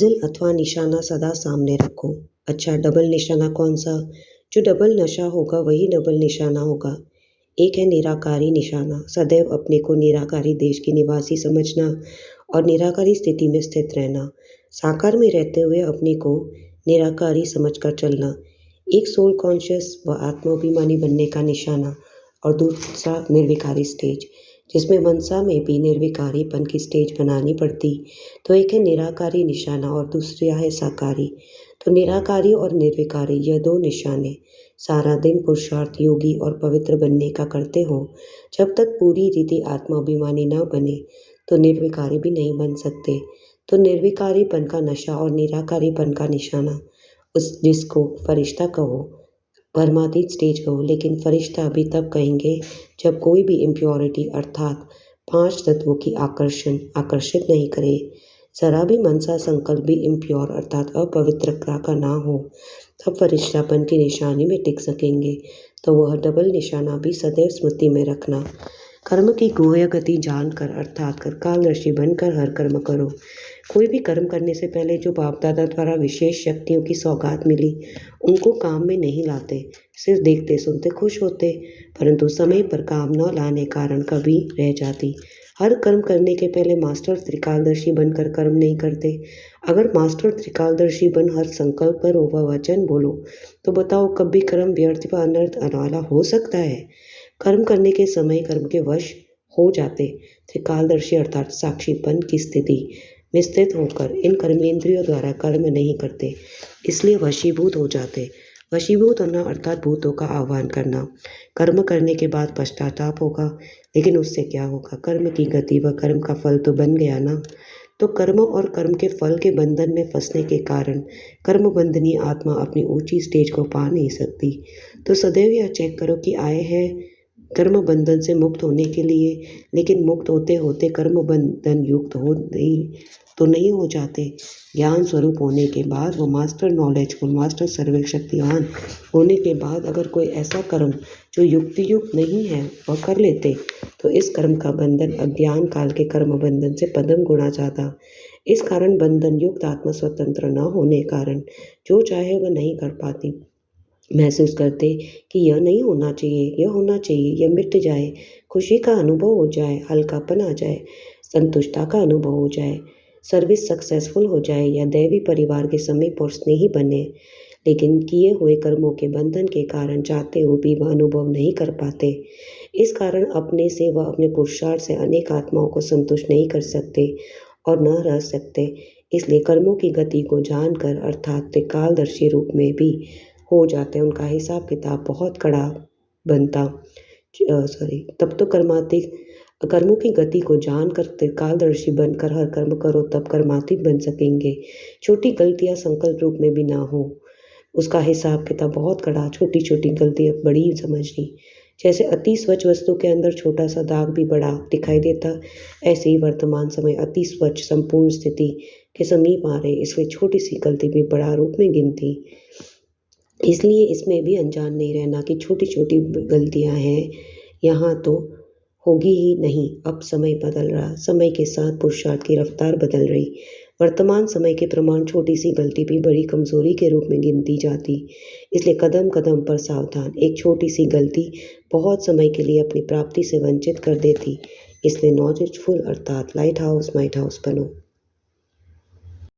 मंजिल अथवा निशाना सदा सामने रखो। अच्छा, डबल निशाना कौन सा? जो डबल नशा होगा वही डबल निशाना होगा। एक है निराकारी निशाना, सदैव अपने को निराकारी देश के निवासी समझना और निराकारी स्थिति में स्थित रहना। साकार में रहते हुए अपने को निराकारी समझकर चलना। एक सोल कॉन्शियस व आत्माभिमानी बनने का निशाना और दूसरा निर्विकारी स्टेज, जिसमें मनसा में भी निर्विकारीपन की स्टेज बनानी पड़ती। तो एक है निराकारी निशाना और दूसरा है साकारी। तो निराकारी और निर्विकारी यह दो निशाने सारा दिन पुरुषार्थ योगी और पवित्र बनने का करते हो। जब तक पूरी रीति आत्माभिमानी न बने तो निर्विकारी भी नहीं बन सकते। तो निर्विकारीपन का नशा और निराकारीपन का निशाना, उस जिसको फरिश्ता कहो, परमातीत स्टेज कहो, लेकिन फरिश्ता अभी तब कहेंगे जब कोई भी इम्प्योरिटी अर्थात 5 तत्वों की आकर्षित नहीं करे, जरा भी मनसा संकल्प भी इम्प्योर अर्थात अपवित्रता का ना हो, तब फरिश्तापन की निशानी में टिक सकेंगे। तो वह डबल निशाना भी सदैव स्मृति में रखना। कर्म की गुह्य गति जानकर अर्थात कालदर्शी बनकर हर कर्म करो। कोई भी कर्म करने से पहले जो बाप दादा द्वारा विशेष शक्तियों की सौगात मिली उनको काम में नहीं लाते, सिर्फ देखते सुनते खुश होते, परंतु समय पर काम न लाने कारण कभी रह जाती। हर कर्म करने के पहले मास्टर त्रिकालदर्शी बनकर कर्म नहीं करते। अगर मास्टर त्रिकालदर्शी बन हर संकल्प करो व वचन बोलो तो बताओ कब भी कर्म व्यर्थ व अनर्थ वाला हो सकता है? कर्म करने के समय कर्म के वश हो जाते। त्रिकालदर्शी अर्थात साक्षीपन की स्थिति में स्थित होकर इन कर्मेंद्रियों द्वारा कर्म नहीं करते, इसलिए वशीभूत हो जाते। वशीभूत होना अर्थात भूतों का आह्वान करना। कर्म करने के बाद पश्चाताप होगा, लेकिन उससे क्या होगा? कर्म की गति व कर्म का फल तो बन गया ना। तो कर्म और कर्म के फल के बंधन में फंसने के कारण कर्म बंधनी आत्मा अपनी ऊंची स्टेज को पा नहीं सकती। तो सदैव यह चेक करो कि आए हैं कर्म बंधन से मुक्त होने के लिए, लेकिन मुक्त होते होते कर्म बंधन युक्त नहीं हो जाते। ज्ञान स्वरूप होने के बाद वो मास्टर नॉलेजफुल, मास्टर सर्वशक्तिवान होने के बाद अगर कोई ऐसा कर्म जो युक्ति युक्त नहीं है वह कर लेते, तो इस कर्म का बंधन अज्ञान काल के कर्म बंधन से पदम गुणा जाता। इस कारण बंधन युक्त आत्मा स्वतंत्र न होने कारण जो चाहे वह नहीं कर पाती। महसूस करते कि यह नहीं होना चाहिए, यह होना चाहिए, यह मिट जाए, खुशी का अनुभव हो जाए, हल्कापन आ जाए, संतुष्टता का अनुभव हो जाए, सर्विस सक्सेसफुल हो जाए या दैवी परिवार के समीप और स्नेही बने, लेकिन किए हुए कर्मों के बंधन के कारण चाहते हुए भी वह अनुभव नहीं कर पाते। इस कारण अपने से व अपने पुरुषार्थ से अनेक आत्माओं को संतुष्ट नहीं कर सकते और न रह सकते। इसलिए कर्मों की गति को जानकर अर्थात त्रिकालदर्शी रूप में भी हो जाते, उनका हिसाब किताब बहुत कड़ा बनता। तब तो कर्मों की गति को जानकर त्रिकालदर्शी बनकर हर कर्म करो, तब कर्मातीत बन सकेंगे। छोटी गलतियां संकल्प रूप में भी ना हो, उसका हिसाब किताब बहुत कड़ा। छोटी छोटी गलतियां बड़ी समझनी। जैसे अति स्वच्छ वस्तु के अंदर छोटा सा दाग भी बड़ा दिखाई देता, ऐसे ही वर्तमान समय अति स्वच्छ संपूर्ण स्थिति के समीप आ रहे, इसलिए छोटी सी गलती भी बड़ा रूप में गिनती। इसलिए इसमें भी अनजान नहीं रहना कि छोटी छोटी गलतियां हैं, यहाँ तो होगी ही नहीं। अब समय बदल रहा, समय के साथ पुरुषार्थ की रफ्तार बदल रही। वर्तमान समय के प्रमाण छोटी सी गलती भी बड़ी कमजोरी के रूप में गिनती जाती, इसलिए कदम कदम पर सावधान। एक छोटी सी गलती बहुत समय के लिए अपनी प्राप्ति से वंचित कर देती। इसलिए नॉलेजफुल अर्थात लाइट हाउस माइट हाउस बनो।